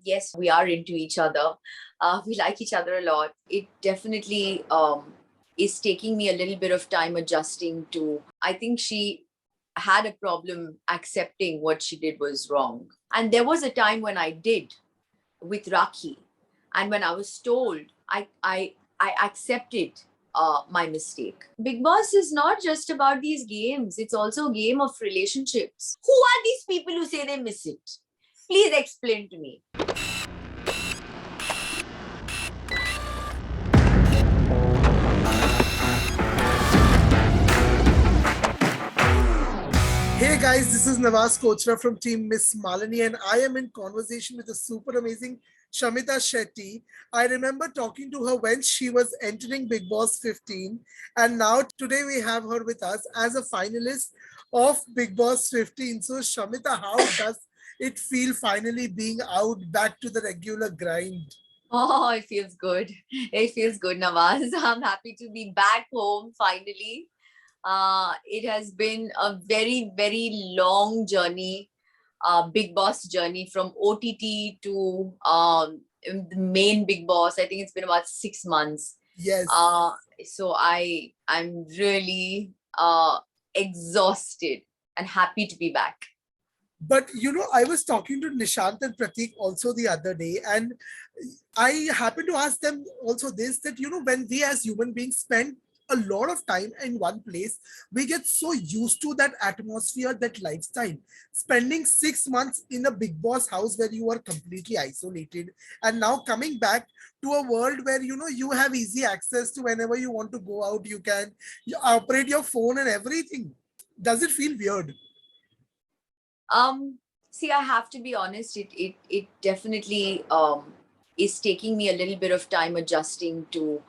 yes, we are into each other. We like each other a lot. It definitely is taking me a little bit of time adjusting to. I think she had a problem accepting what she did was wrong. And there was a time when I did with Rakhi. And when I was told, I accepted my mistake. Bigg Boss is not just about these games, it's also a game of relationships. Who are these people who say they miss it? Please explain to me. Hey guys, this is Nawaz Kochra from team MissMalini, and I am in conversation with the super amazing Shamita Shetty. I remember talking to her when she was entering Bigg Boss 15, and now today we have her with us as a finalist of Bigg Boss 15. So, Shamita, how does it feel finally being out back to the regular grind? Oh, it feels good. It feels good, Nawaz. I'm happy to be back home finally. It has been a very, very long journey, Bigg Boss journey from OTT to the main Bigg Boss. I think it's been about 6 months. Yes. So I'm really exhausted and happy to be back. But I was talking to Nishant and Pratik also the other day, and I happened to ask them also this, that when we as human beings spend a lot of time in one place, we get so used to that atmosphere, that lifestyle. Spending 6 months in a Bigg Boss house where you are completely isolated, and now coming back to a world where you have easy access to whenever you want to go out, you operate your phone and everything. Does it feel weird? See, I have to be honest, it definitely is taking me a little bit of time adjusting to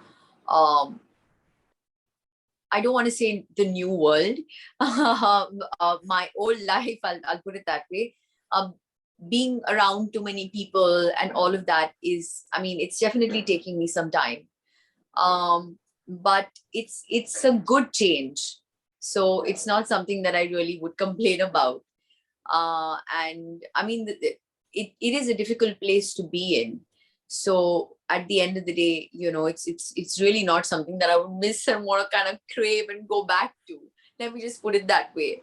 I don't want to say the new world, my old life, I'll put it that way. Being around too many people and all of that is, I mean, it's definitely taking me some time. But it's a good change. So it's not something that I really would complain about. And I mean, it is a difficult place to be in. So at the end of the day, it's really not something that I would miss and want to kind of crave and go back to. Let me just put it that way.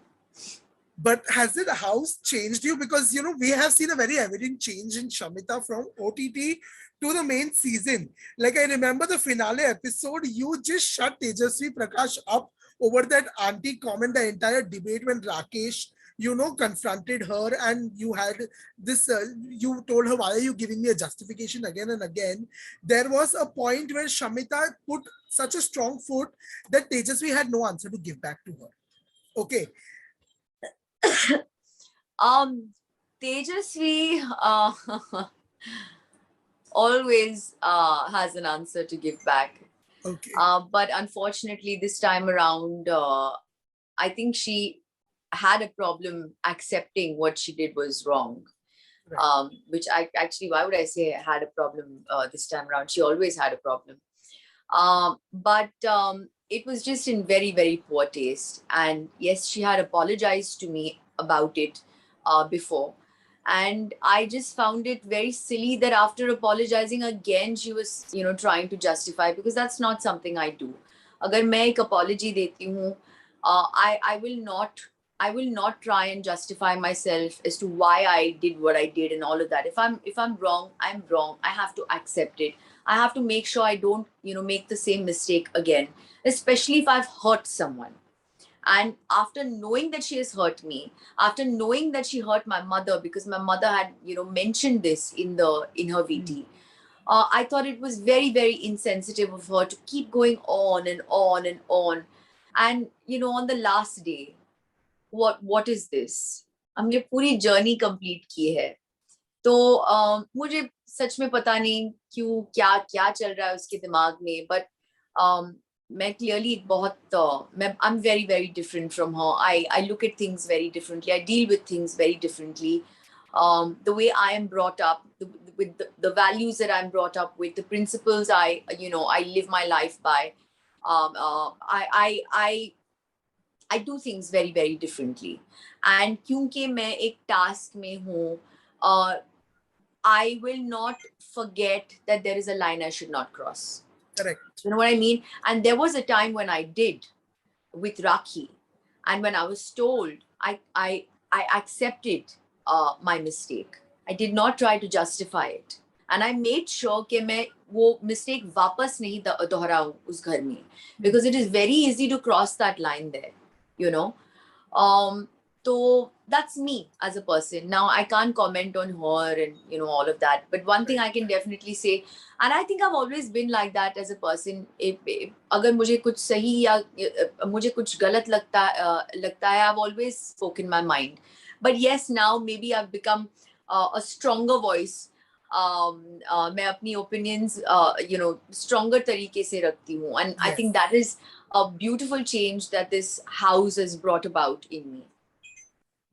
But has the house changed you? Because we have seen a very evident change in Shamita from OTT to the main season. Like, I remember the finale episode, you just shut Tejasswi Prakash up over that auntie comment, the entire debate when Rakesh confronted her, and you had this, you told her, why are you giving me a justification again and again? There was a point where Shamita put such a strong foot that Tejasvi had no answer to give back to her. Okay. Tejasvi always has an answer to give back. Okay. But unfortunately, this time around, I think she had a problem accepting what she did was wrong. Right. Which I actually, why would I say I had a problem this time around? She always had a problem. But it was just in very, very poor taste. And yes, she had apologized to me about it before. And I just found it very silly that after apologizing again, she was, trying to justify, because that's not something I do. Agar main ek apology deti hu, I will not try and justify myself as to why I did what I did and all of that. If I'm wrong, I'm wrong. I have to accept it. I have to make sure I don't, make the same mistake again, especially if I've hurt someone. And after knowing that she has hurt me, after knowing that she hurt my mother, because my mother had, mentioned this in her VT, I thought it was very, very insensitive of her to keep going on and on and on. And, on the last day, what is this? हमने पूरी journey complete की है, तो मुझे सच में पता नहीं क्यों क्या क्या चल रहा है उसके दिमाग में, बट मैं clearly I am very very different from her. I look at things very differently, I deal with things very differently. The way I am brought up, with the values that I'm brought up with, the principles I live my life by, I do things very, very differently. And क्योंकि मैं एक task में हूँ, I will not forget that there is a line I should not cross. Correct. You know what I mean? And there was a time when I did with Rakhi, and when I was told, I accepted my mistake. I did not try to justify it, and I made sure कि मैं वो mistake वापस नहीं दोहराऊं उस घर में, because it is very easy to cross that line there, you know. So that's me as a person. Now I can't comment on her and all of that, but one thing I can definitely say, and I think I've always been like that as a person. If अगर मुझे कुछ सही या मुझे कुछ गलत लगता है, I've always spoken my mind. But yes, now maybe I've become a stronger voice. मैं अपनी opinions stronger तरीके से रखती हूँ, and I think that is a beautiful change that this house has brought about in me.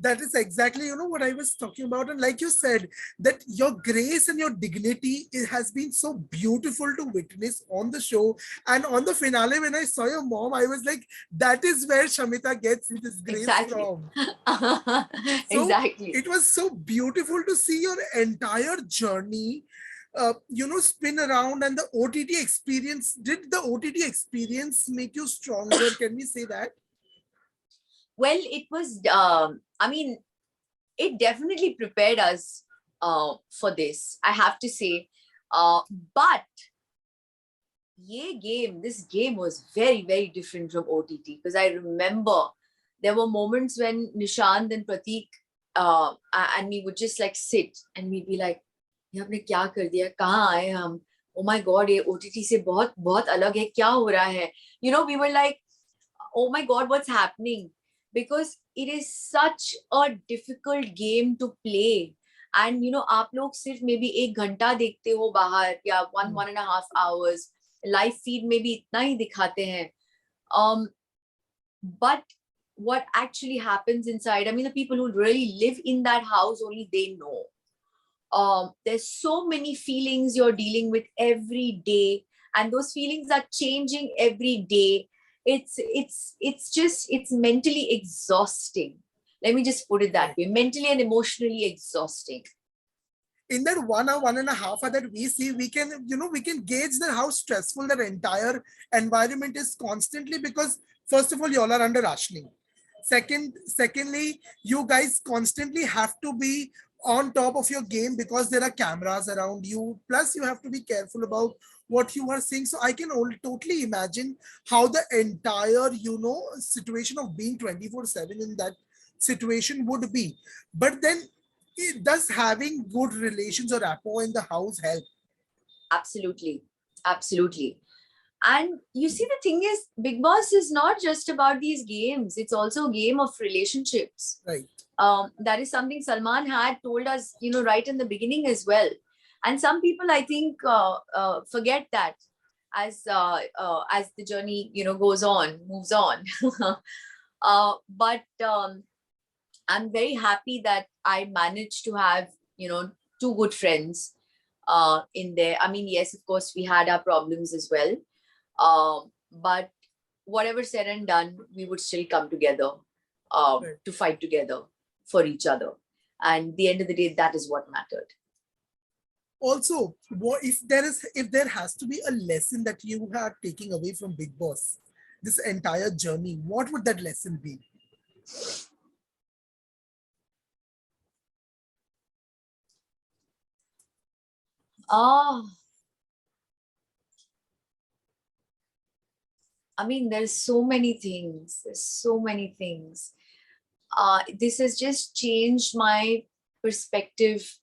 That is exactly, what I was talking about. And like you said, that your grace and your dignity, it has been so beautiful to witness on the show. And on the finale, when I saw your mom, I was like, that is where Shamita gets this grace from. So exactly. It was so beautiful to see your entire journey, spin around, and the OTT experience. Did the OTT experience make you stronger? Can we say that? Well, it was, I mean, it definitely prepared us for this, I have to say. But this game was very, very different from OTT, because I remember there were moments when Nishant and Pratik and me would just like sit and we'd be like, ये हमने क्या कर दिया, कहाँ आए हम, oh my god, ये OTT से बहुत बहुत अलग है, क्या हो रहा है, we were like, oh my god, what's happening, because it is such a difficult game to play. And आप लोग सिर्फ maybe 1 घंटा देखते हो बाहर, या 1.5 hours, live feed में भी इतना ही दिखाते हैं. But what actually happens inside, I mean, the people who really live in that house, only they know. There's so many feelings you're dealing with every day, and those feelings are changing every day. It's mentally exhausting. Let me just put it that way, mentally and emotionally exhausting. In that 1 hour, 1.5 hour that we see, we can gauge that how stressful that entire environment is constantly, because first of all, you all are under rationing. Secondly, you guys constantly have to be on top of your game because there are cameras around you. Plus, you have to be careful about what you are saying. So I can totally imagine how the entire, situation of being 24/7 in that situation would be. But then, does having good relations or rapport in the house help? Absolutely. Absolutely. And you see, the thing is, Bigg Boss is not just about these games. It's also a game of relationships. Right. That is something Salman had told us, right in the beginning as well. And some people, I think, forget that as the journey, moves on. But I'm very happy that I managed to have, 2 good friends in there. I mean, yes, of course, we had our problems as well. But whatever said and done, we would still come together to fight together for each other. And at the end of the day, that is what mattered. Also, if there has to be a lesson that you are taking away from Bigg Boss, this entire journey, what would that lesson be? I mean, there's so many things. This has just changed my perspective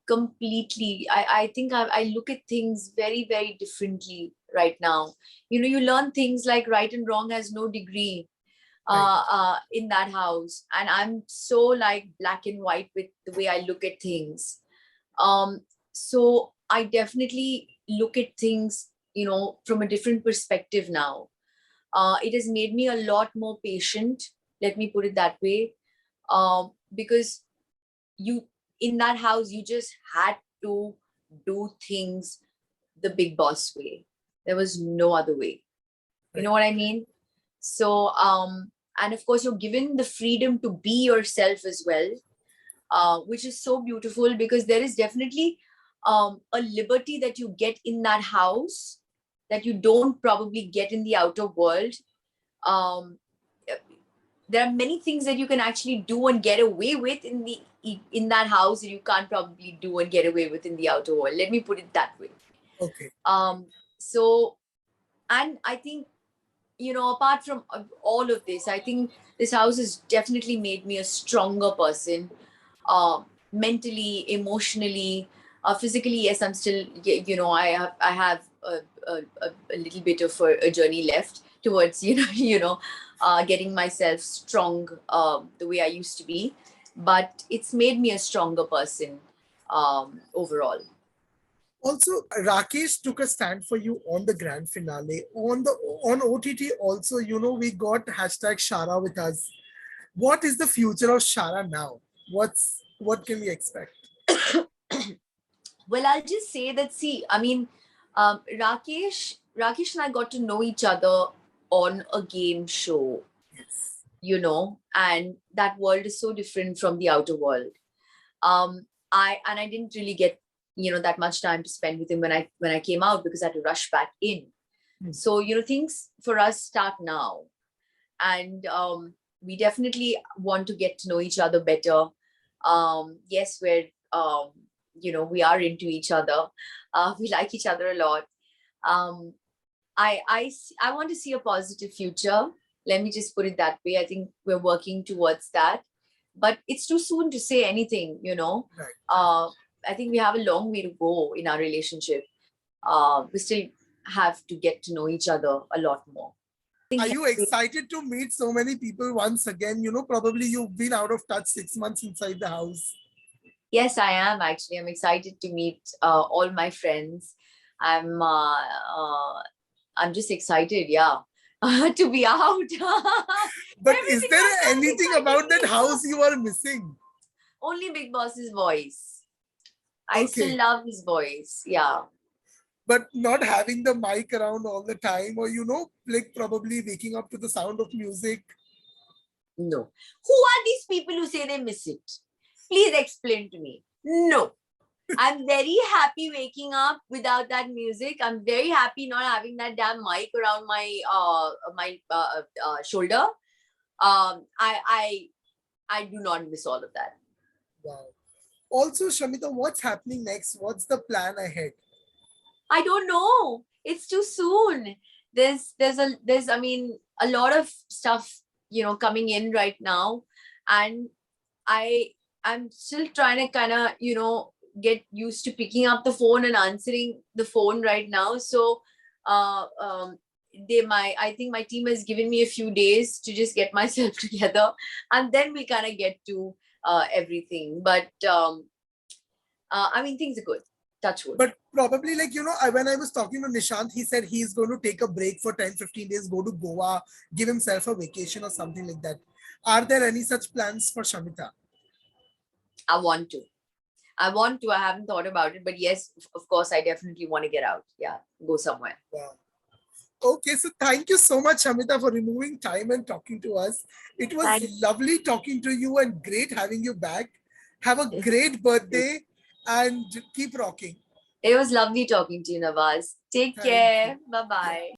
completely. I think I look at things very, very differently right now. You learn things like right and wrong has no degree in that house. And I'm so like black and white with the way I look at things. So I definitely look at things, from a different perspective now. It has made me a lot more patient, let me put it that way, because in that house, you just had to do things the Bigg Boss way. There was no other way. You know what I mean? So, and of course, you're given the freedom to be yourself as well. which is so beautiful because there is definitely a liberty that you get in that house that you don't probably get in the outer world. Um, there are many things that you can actually do and get away with in that house that you can't probably do and get away with in the outer world. Let me put it that way. Okay. So, and I think, apart from all of this, I think this house has definitely made me a stronger person, mentally, emotionally, physically. Yes, I'm still, I have a little bit of a journey left towards, getting myself strong the way I used to be, but it's made me a stronger person overall. Also, Rakesh took a stand for you on the grand finale. On OTT also, we got hashtag Shara with us. What is the future of Shara now? What can we expect? Well, I'll just say that. See, I mean, Rakesh and I got to know each other on a game show, Yes. and that world is so different from the outer world. I didn't really get that much time to spend with him when I came out because I had to rush back in. So things for us start now, and we definitely want to get to know each other better. Yes, we are into each other. We like each other a lot. Um, I want to see a positive future. Let me just put it that way. I think we're working towards that, but it's too soon to say anything. Right. I think we have a long way to go in our relationship. We still have to get to know each other a lot more. Are you excited to meet so many people once again? Probably you've been out of touch 6 months inside the house. Yes, I am actually. I'm excited to meet all my friends. I'm uh, uh, I'm just excited, yeah, to be out. But is Everything there else sounds anything about that exciting. house you are missing? Only Bigg Boss's voice. I still Okay. love his voice. Yeah. But not having the mic around all the time, or like probably waking up to the sound of music. No. Who are these people who say they miss it? Please explain to me. No. I'm very happy waking up without that music. I'm very happy not having that damn mic around my shoulder. I do not miss all of that. Wow. Also, Shamita, what's happening next? What's the plan ahead? I don't know. It's too soon. There's I mean a lot of stuff coming in right now, and I'm still trying to kind of get used to picking up the phone and answering the phone right now. So uh, um, I think my team has given me a few days to just get myself together, and then we kind of get to everything. But I mean, things are good. Touch wood. But probably like, when I was talking to Nishant, he said he's going to take a break for 10, 15 days, go to Goa, give himself a vacation or something like that. Are there any such plans for Shamita? I want to. I haven't thought about it, but yes, of course, I definitely want to get out. Yeah, go somewhere. Wow. Okay, so thank you so much, Shamita, for removing time and talking to us. It was Thank lovely talking to you and great having you back. Have a you. great birthday and keep rocking. It was lovely talking to you, Nawaz. Take Thank care. you. Bye Yeah. bye.